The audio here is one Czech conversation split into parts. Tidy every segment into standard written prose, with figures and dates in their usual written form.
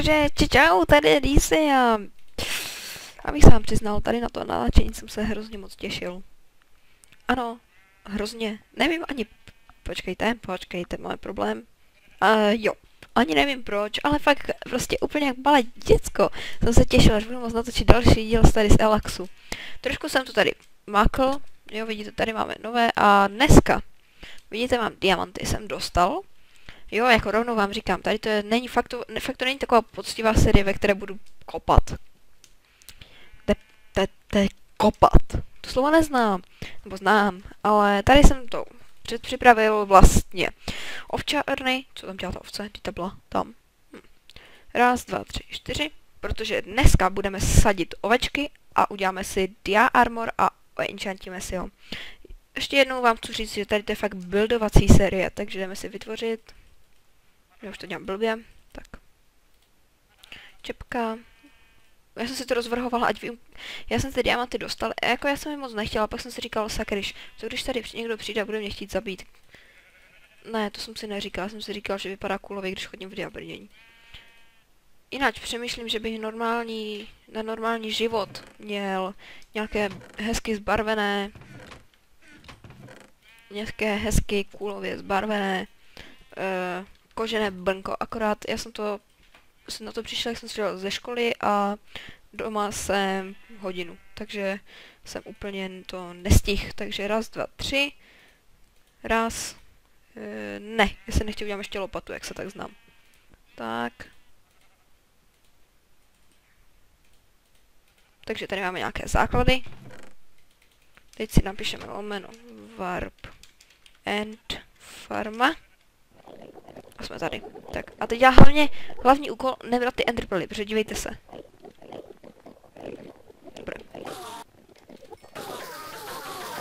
Takže čau, tady je Dísy a abych sám přiznal, tady na to naláčení jsem se hrozně moc těšil. Ano, hrozně. Nevím ani... Počkejte, máme problém. Jo, ani nevím proč, ale fakt prostě úplně jak malé děcko jsem se těšil, až budu moct natočit další díl tady z Elaxu. Trošku jsem to tady makl, jo, vidíte, tady máme nové a dneska, vidíte, mám diamanty, jsem dostal. Jo, jako rovnou vám říkám, tady to je, není fakt to není taková poctivá série, ve které budu kopat. Kopat. To slovo neznám, nebo znám, ale tady jsem to předpřipravil vlastně. Ovčárny, co tam dělá ta ovce? Ta byla tam. Raz, dva, tři, čtyři, protože dneska budeme sadit ovečky a uděláme si dia armor a enchantíme si ho. Ještě jednou vám chci říct, že tady to je fakt buildovací série, takže jdeme si vytvořit. Já už to dělám blbě, tak. Čepka. Já jsem si to rozvrhovala, ať vím. Já jsem ty diamanty dostal, jako já jsem je moc nechtěla, pak jsem si říkal, sakryš, co když tady někdo přijde a bude mě chtít zabít. Ne, to jsem si neříkal, jsem si říkal, že vypadá coolově, když chodím v diabrnění. Jinak přemýšlím, že bych na normální život měl nějaké hezky zbarvené, coolově zbarvené, kožené brnko, akorát já jsem na to přišel, jak jsem šel ze školy a doma jsem hodinu, takže jsem úplně to nestihl, takže raz, dva, tři, raz, ne, já se nechtěl udělat ještě lopatu, jak se tak znám. Tak. Takže tady máme nějaké základy. Teď si napíšeme lomeno warp and farma. A jsme tady. Tak a teď já hlavní úkol nebrat ty enderpearly, protože dívejte se. Dobré.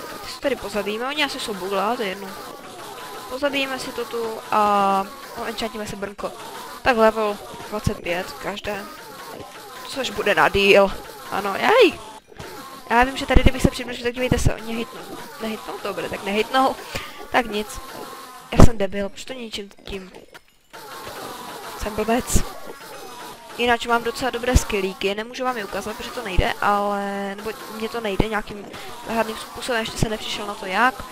Tak ty se tady pozabijíme, oni asi jsou bugla, to je jedno. Pozabijeme si to tu a enchantíme si brnko. Tak level 25 každé. Což bude na deal. Ano, jej! Já vím, že tady kdybych se přiblížil, tak dívejte se, oni hitnou. Nehitnou? Dobře, tak nehitnou. Tak nic. Já jsem debil, proč to ničím tím? Jsem blbec. Jinak mám docela dobré skillíky, nemůžu vám je ukázat, protože to nejde, ale... Nebo mně to nejde nějakým náhodným způsobem, ještě jsem nepřišel na to jak.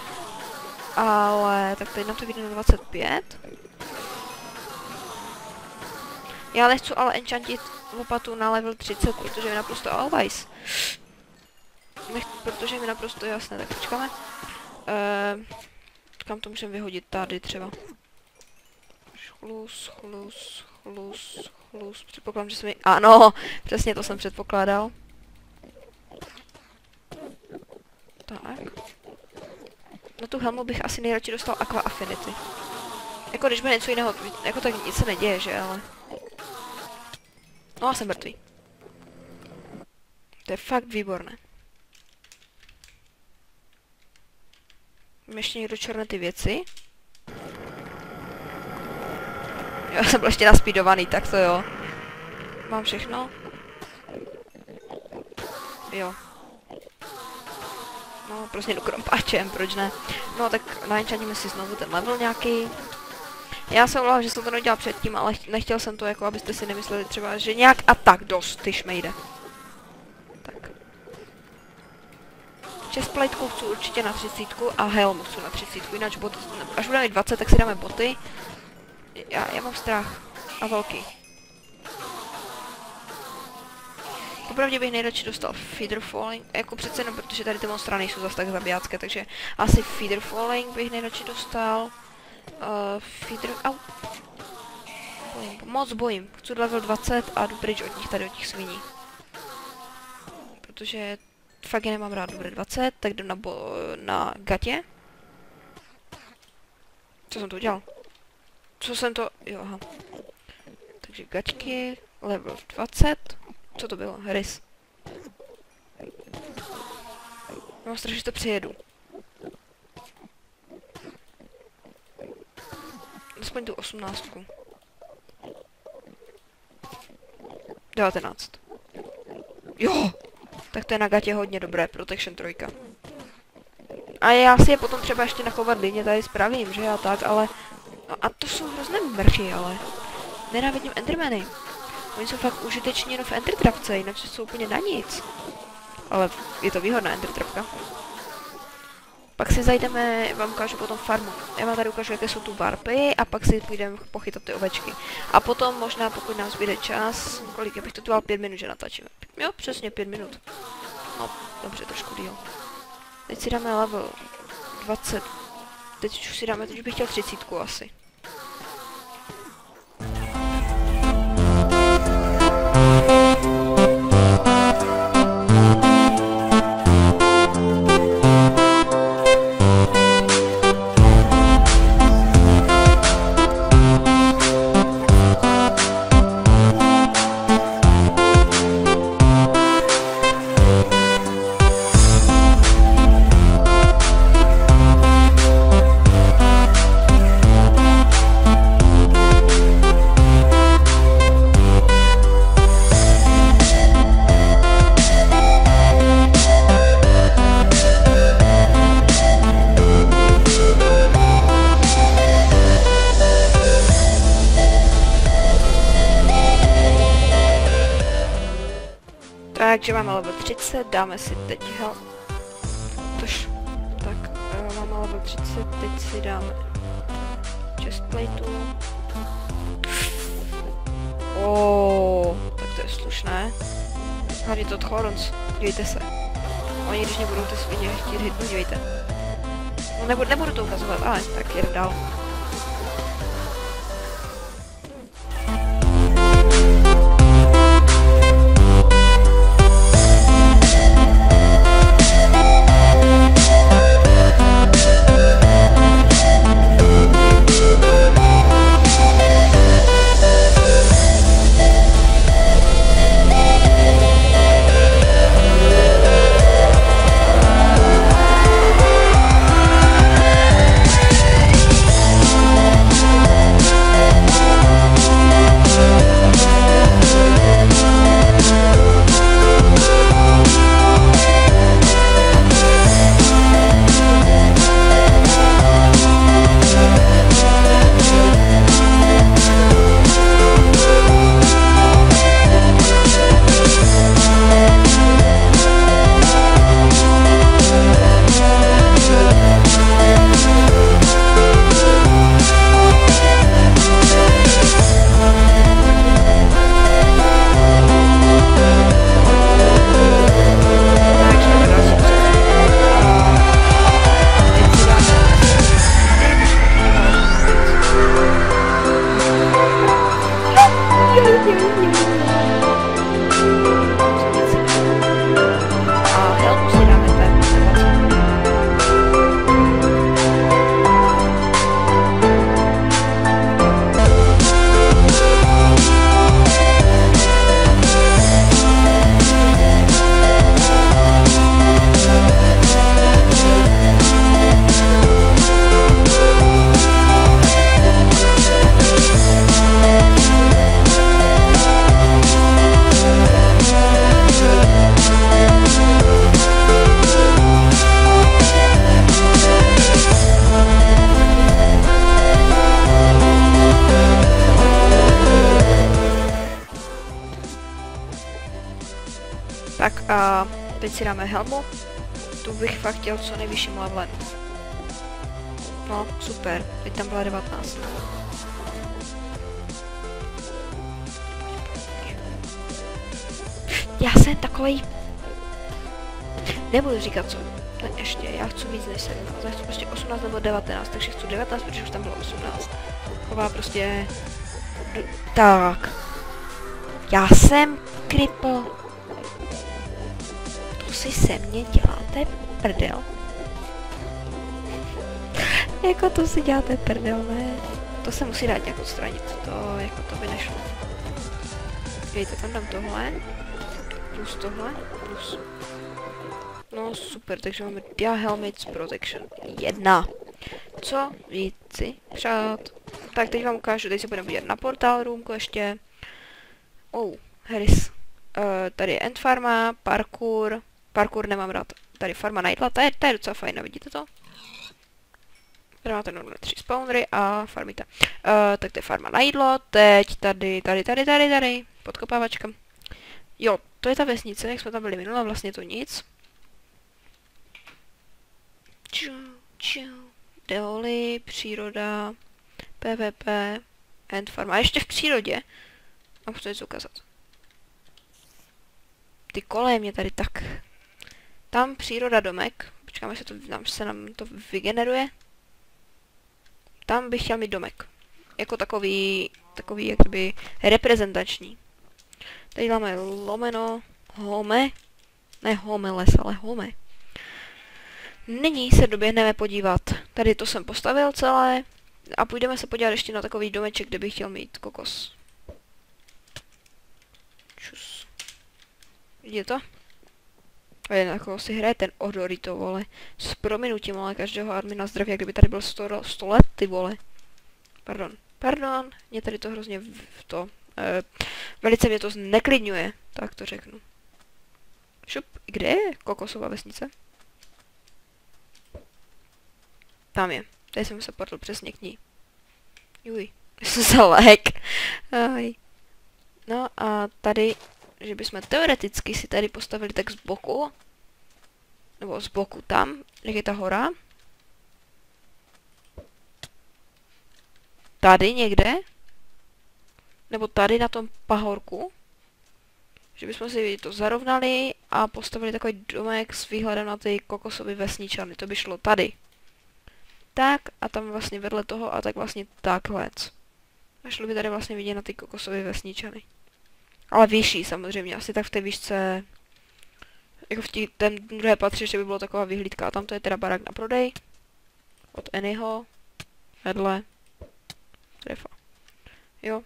Ale... Tak teď nám to vyjde na 25. Já nechci ale enchantit lopatu na level 30, protože je naprosto always. Protože mi naprosto jasné, tak počkáme. Kam to můžeme vyhodit? Tady třeba. Chlus. Předpokládám, že jsme... Ano, přesně to jsem předpokládal. Tak. Na tu helmu bych asi nejradši dostal Aqua Affinity. Jako když bude něco jiného, jako tak nic se neděje, že ale... No a jsem mrtvý. To je fakt výborné. Ještě někdo černé ty věci. Já jsem byl ještě naspídovaný, tak to jo. Mám všechno. Jo. No, prostě jdu krompáčem, proč ne? No, tak naenchantíme si znovu ten level nějaký. Já jsem volal, že jsem to nedělal předtím, ale nechtěl jsem to, jako abyste si nemysleli třeba, že nějak a tak dost, ty šmejde. Tak. Chestplateku chci určitě na 30 a helmu chci na 30, jinak až budeme mít 20, tak si dáme boty. Já mám strach. A velký. Popravdě bych nejradši dostal feeder falling, jako přece jenom, protože tady ty monstra nejsou zase tak zabijácké, takže asi feeder falling bych nejradši dostal. Feeder... Au. Moc bojím. Chci level 20 a jdu pryč od nich, tady od těch sviní. Protože fakt je nemám rád, bude 20, tak jdu na gatě. Co jsem to udělal? Co jsem to... Jo, aha. Takže gačky, level 20. Co to bylo? Rys. Mám strach, že to přejedu. Aspoň tu 18. 19. Jo! Tak to je na gatě hodně dobré, Protection 3. A já si je potom třeba ještě na chovadlině tady spravím, že já tak, ale... No a to jsou hrozné mrchy, ale... Nenávidím endermany. Oni jsou fakt užiteční jenom v ender trapce, jinak jsou úplně na nic. Ale je to výhodná ender trapka. Pak si zajdeme, vám ukážu potom farmu. Já vám tady ukážu, jaké jsou tu warpy a pak si půjdeme pochytat ty ovečky. A potom možná, pokud nám zbyde čas, kolik, já bych to tu dal 5 minut, že natáčíme. Jo, přesně 5 minut. No, dobře, trošku díl. Teď si dáme level 20. Teď už si dáme, teď bych chtěl 30 asi. Takže máme level 30, dáme si teď tak, máme level 30, teď si dáme chestplateu. Tak to je slušné. Hlavně to Thorns, dívejte se. Oni když nebudou ty svině chtít hitnout, dívejte. No nebudu to ukazovat, ale tak jedem dál. Tak a teď si dáme helmu. Tu bych fakt chtěl co nejvyšším levelem. No, super. Teď tam byla 19. Já jsem takovej... Nebudu říkat co. Tak ještě, já chci víc než 17. Já chci prostě 18 nebo 19, takže chci 19, protože už tam bylo 18. Taková prostě... Tak. Já jsem kripl. To si se mně děláte prdel. Jako to si děláte prdel, ne? To se musí dát nějak odstranit. To jako to by nešlo. Víte, tam dám tohle. Plus tohle. Plus. No super, takže máme Dia Helmets Protection 1. Co víci přát? Tak teď vám ukážu, teď se budeme vidět na portál roomku ještě. Harris. Tady je End Farma, parkour. Parkour nemám rád. Tady farma Nightla, ta je docela fajná, vidíte to? Tady máte normálně 3 spawnery a farmíte. Tak to je farma Nightla, teď tady. podkopávačka. Jo, to je ta vesnice, jak jsme tam byli minule, vlastně to nic. Deoly, příroda, PvP, End Farm. A ještě v přírodě. Mám chci něco ukázat. Ty koleje mě tady tak. Tam příroda domek. Počkáme, se nám to vygeneruje. Tam bych chtěl mít domek. Jako takový jak kdyby reprezentační. Tady máme lomeno, home. Ne home les, ale home. Nyní se doběhneme podívat. Tady to jsem postavil celé. A půjdeme se podívat ještě na takový domeček, kde bych chtěl mít kokos. Čus. Vidíte to? A jen jako si hraje ten Odorito, vole. S prominutím, ale každého admina zdraví, jak kdyby tady byl 100 let, ty vole. Pardon, mě tady to hrozně velice mě to zneklidňuje, tak to řeknu. Šup, kde je kokosová vesnice? Tam je. Tady jsem se padl přesně k ní. Juj, jsem se lek. No a tady, že bychom teoreticky si tady postavili tak z boku. Nebo z boku tam, jak je ta hora. Tady někde. Nebo tady na tom pahorku. Že bychom si to zarovnali a postavili takový domek s výhledem na ty kokosové vesničany. To by šlo tady. Tak a tam vlastně vedle toho a tak vlastně takhle. A šlo by tady vlastně vidět na ty kokosové vesničany. Ale vyšší samozřejmě, asi tak v té výšce, jako v té druhé patře, že by bylo taková vyhlídka. A tam to je teda barák na prodej. Od Anyho. Vedle. Trefa. Jo.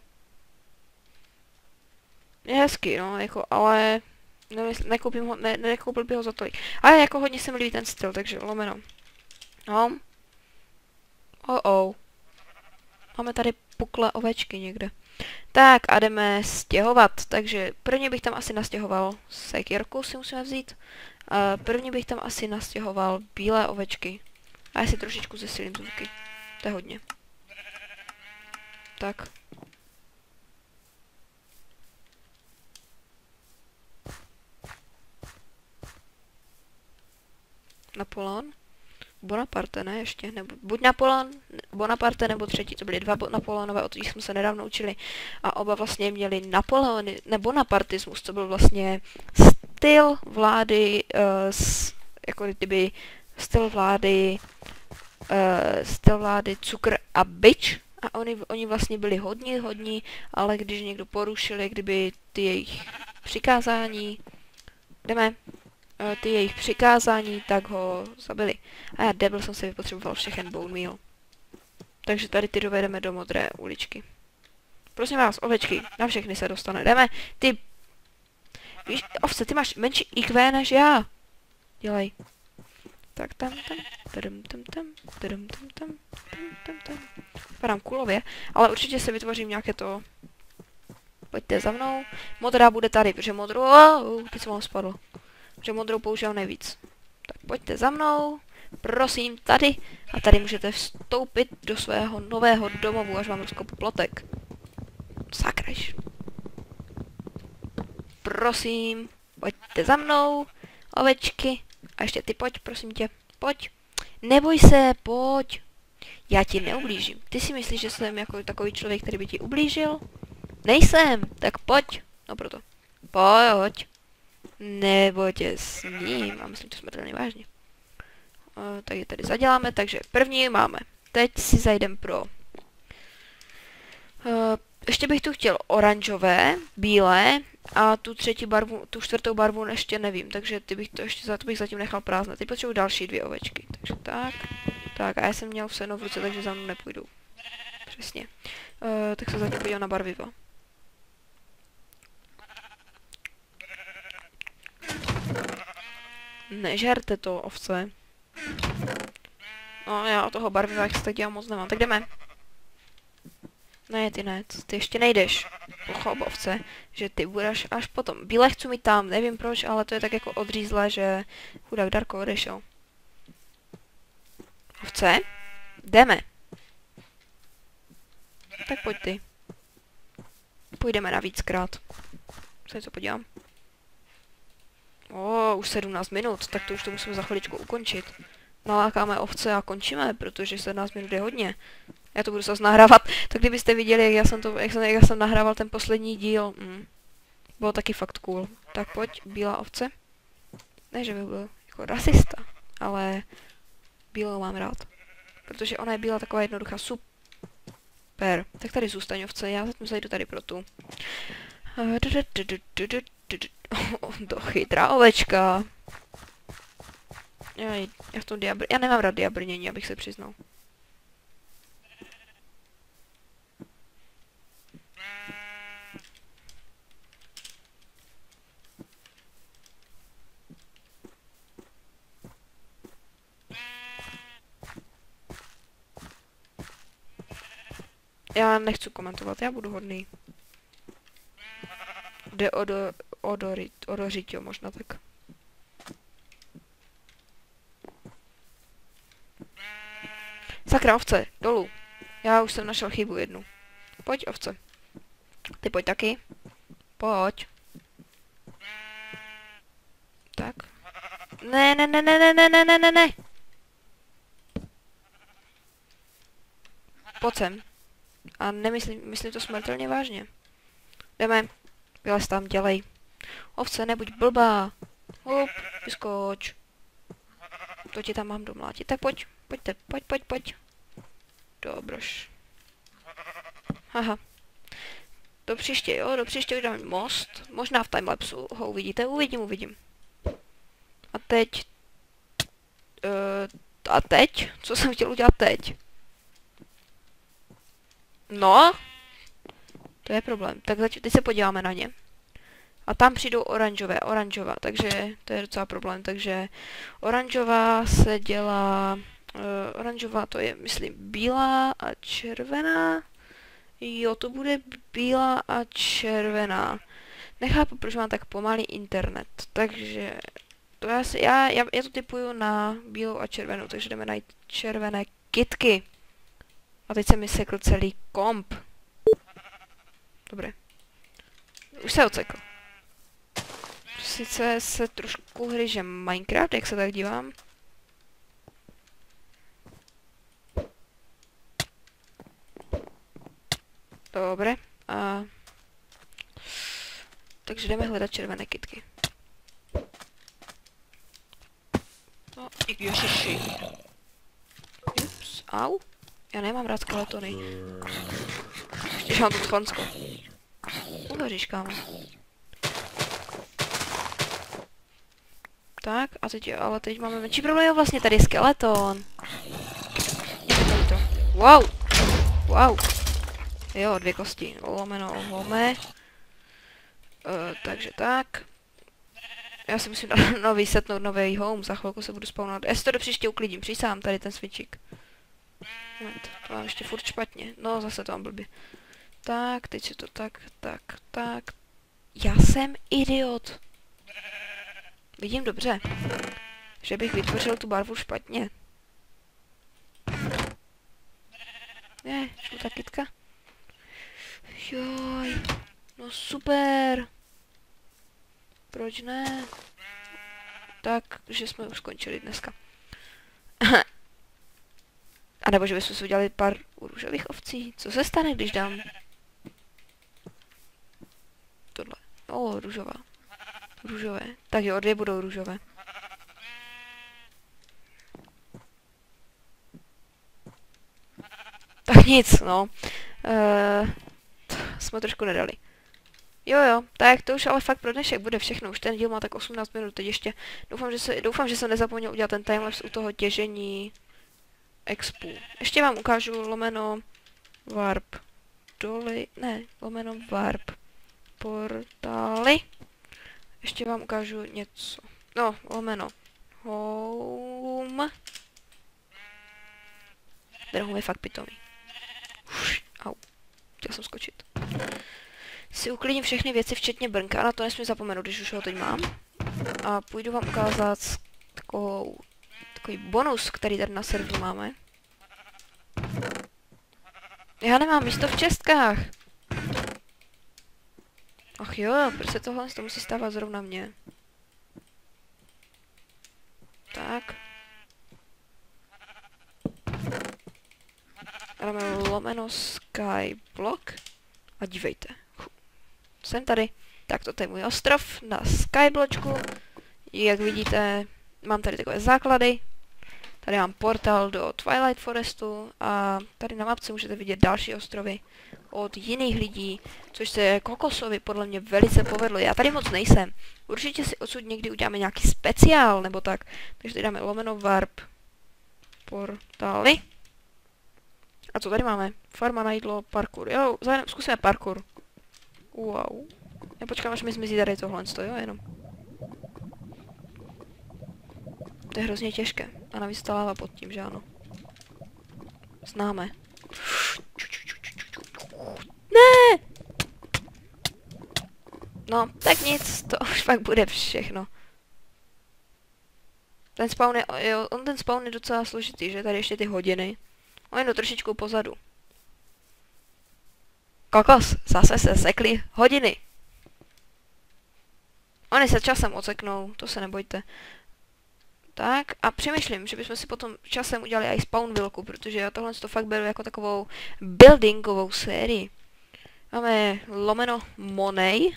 Je hezký, no, jako, ale nekoupil bych ho za tolik. Ale jako hodně se mi líbí ten styl, takže lomeno. No. Máme tady pukle ovečky někde. Tak a jdeme stěhovat, takže prvně bych tam asi nastěhoval sekírku, si musíme vzít. Prvně bych tam asi nastěhoval bílé ovečky. A já si trošičku zesilím zvuky. To je hodně. Tak. Napoleon. Bonaparte, ne ještě, nebo buď Napoleon, Bonaparte, nebo třetí, to byly dva Napoleonové, o kterých jsme se nedávno učili. A oba vlastně měli Napoleony, ne bonapartismus, to byl vlastně styl vlády, jako kdyby styl vlády cukr a bič. A oni vlastně byli hodní, ale když někdo porušil, jak kdyby ty jejich přikázání, tak ho zabili. A já debil jsem si vypotřeboval všechen bone meal. Takže tady ty dovedeme do modré uličky. Prosím vás, ovečky, na všechny se dostane. Jdeme, ty... Víš, ovce, ty máš menší IQ než já. Dělej. Tak tam. Vypadám kulově, ale určitě se vytvořím nějaké to... Pojďte za mnou. Modrá bude tady, protože modrou... Teď jsem vám spadl. Protože modrou používám nejvíc. Tak pojďte za mnou. Prosím, tady. A tady můžete vstoupit do svého nového domovu, až vám rozkopu plotek. Sakrajš. Prosím, pojďte za mnou. Ovečky. A ještě ty pojď, prosím tě. Pojď. Neboj se, pojď. Já ti neublížím. Ty si myslíš, že jsem jako takový člověk, který by ti ublížil? Nejsem, tak pojď. No proto. Pojď. Nebo tě s ním. A myslím to smrtelně vážně. Tak je tady zaděláme, takže první máme. Teď si zajdem pro... ještě bych tu chtěl oranžové, bílé a tu třetí barvu, tu čtvrtou barvu ještě nevím, takže to bych zatím nechal prázdné. Teď potřebuji další dvě ovečky, takže tak. Tak a já jsem měl seno v ruce, takže za mnou nepůjdu. Přesně. Tak se zatím podívám na barvivo. Nežerte to, ovce. No já o toho barviva, jak se tak dělám, moc nemám. Tak jdeme. Ne, ty ne, ty ještě nejdeš. Pochop, ovce, že ty budeš až potom. Bílé chci mít tam, nevím proč, ale to je tak jako odřízlé, že chudák Darko odešel. Ovce? Jdeme. Tak pojď ty. Půjdeme na víckrát. se něco podívám. Už 17 minut, tak to už to musíme za chviličku ukončit. Nalákáme ovce a končíme, protože 17 minut je hodně. Já to budu zase nahrávat, tak kdybyste viděli, jak jsem nahrával ten poslední díl, bylo taky fakt cool. Tak pojď, bílá ovce. Ne, že bych byl jako rasista, ale bílou mám rád. Protože ona je bílá taková jednoduchá, super. Tak tady zůstaň ovce, já zatím zajdu tady pro tu. To chytrá ovečka. Já nemám rád diabrnění, abych se přiznal. Já nechci komentovat, já budu hodný. Jde odořit, jo, možná tak. Sakra, ovce, dolů. Já už jsem našel chybu jednu. Pojď, ovce. Ty pojď taky. Pojď. Tak. Ne. Pojď sem. A myslím to smrtelně vážně. Jdeme. Vylez tam, dělej. Ovce, nebuď blbá. Hop, vyskoč. To ti tam mám domlátit. Tak pojď. Pojď. Dobroš. Haha. Do příště udělám most. Možná v timelapsu ho uvidíte. Uvidím. A teď... Co jsem chtěl udělat teď? No? To je problém. Tak teď se podíváme na ně. A tam přijdou oranžová, takže to je docela problém. Takže oranžová se dělá... oranžová to je, myslím, bílá a červená. Jo, to bude bílá a červená. Nechápu, proč mám tak pomalý internet. Takže... To já to typuju na bílou a červenou, takže jdeme najít červené kytky. A teď se mi sekl celý komp. Dobré. Už se odsekl. Sice se trošku hryže Minecraft, jak se tak dívám. Dobré. Takže jdeme hledat červené kytky. No, ježiši. Ups, au. Já nemám rád skeletony. Ještě mám tu Chonsko. Uhoříš, kámo. Tak, a teď máme menší problém. Jo, vlastně tady je skeleton. Tady to. Wow. Jo, 2 kosti. Lome. Takže tak. Já si musím setnout nový home. Za chvilku se budu spawnovat. Já si to do příště uklidím. Přísám tady ten svičík. Moment, to mám ještě furt špatně. No, zase to mám blbě. Tak, teď si to tak. Já jsem idiot. Vidím dobře. Že bych vytvořil tu barvu špatně. Ne, žlutá kytka. Joj. No super. Proč ne? Tak, že jsme už skončili dneska. A nebo že bychom si udělali pár růžových ovcí. Co se stane, když dám... Tohle. Růžová. Růžové. Tak jo, 2 budou růžové. Tak nic, no. Jsme trošku nedali. Jo, tak to už ale fakt pro dnešek bude všechno. Už ten díl má tak 18 minut, teď ještě. Doufám, že jsem nezapomněl udělat ten timelapse u toho těžení expu. Ještě vám ukážu lomeno warp doly, ne, lomeno warp portály. Ještě vám ukážu něco. No, lomeno home. Ten home je fakt pitomý. Au, chtěl jsem skočit. Si uklidím všechny věci, včetně brnka, na to nesmím zapomenout, když už ho teď mám. A půjdu vám ukázat takový bonus, který tady na serveru máme. Já nemám místo v čestkách. Ach jo, prostě tohle to musí stávat zrovna mě. Tak. Dáme lomeno skyblock. A dívejte. Jsem tady. Tak to je můj ostrov na skybločku. Jak vidíte, mám tady takové základy. Tady mám portál do Twilight Forestu a tady na mapce můžete vidět další ostrovy od jiných lidí, což se Kokosovi podle mě velice povedlo. Já tady moc nejsem. Určitě si odsud někdy uděláme nějaký speciál nebo tak. Takže tady dáme lomeno warp portály. A co tady máme? Farma na jídlo, parkour. Jo, zkusíme parkour. Wow. Já počkám, až mi zmizí tady tohle, jo, jenom. To je hrozně těžké. A navíc ta láva pod tím, že ano. Známe. Ne! No, tak nic, to už fakt bude všechno. Ten spawn je, jo, ten spawn je docela složitý, že? Tady ještě ty hodiny. On je trošičku pozadu. Kokos, zase se sekly hodiny. Oni se časem odseknou, to se nebojte. Tak a přemýšlím, že bychom si potom časem udělali i spawn vilku, protože já tohle to fakt beru jako takovou buildingovou sérii. Máme lomeno money,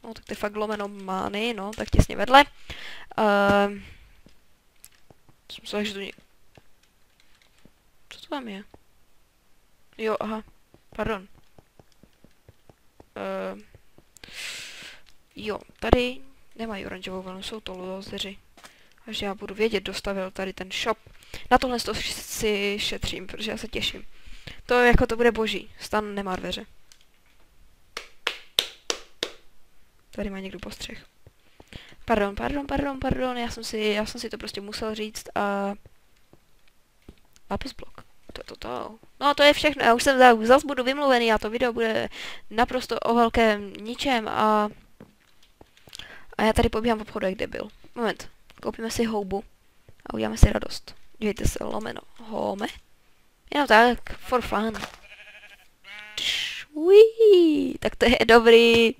no tak to je fakt lomeno money, no tak těsně vedle. Jsem myslel, že to co to tam je? Jo, aha, pardon. Jo, tady nemají oranžovou vlnu, jsou to lozdeři. Až já budu vědět, dostavil tady ten shop. Na tohle to si šetřím, protože já se těším. To jako to bude boží. Stan nemá dveře. Tady má někdo postřeh. Pardon, já jsem si to prostě musel říct a... Lapis blok. To je to. No to je všechno, já už jsem zase budu vymluvený a to video bude naprosto o velkém ničem a já tady pobíhám v obchodu jak debil. Moment. Koupíme si houbu a uděláme si radost. Dívejte se, lomeno home. Jenom tak, for fun. Uiii, tak to je dobrý.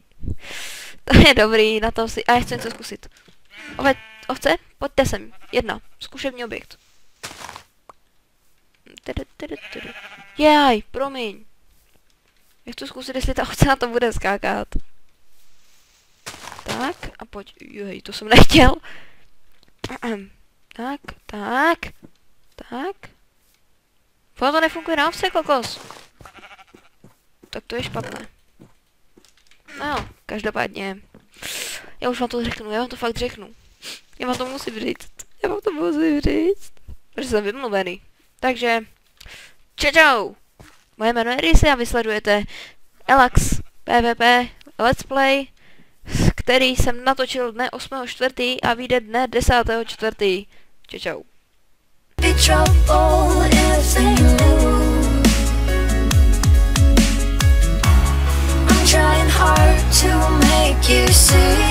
To je dobrý, na tom si... A já chci něco zkusit. Ovce, pojďte sem. Jedna, zkušební objekt. Jaj, promiň. Já chci zkusit, jestli ta ovce na to bude skákat. Tak, a pojď. Jej, to jsem nechtěl. Tak. Ono to nefunguje na ovce, kokos. Tak to je špatné. No, každopádně. Já už vám to řeknu, já vám to fakt řeknu. Já vám to musím říct. Protože jsem vymluvený. Takže, čau. Moje jméno je Rysy a vy sledujete Elax PvP Let's Play, který jsem natočil dne 8.4. a vyjde dne 10.4. Čau. I'm trying hard to make you see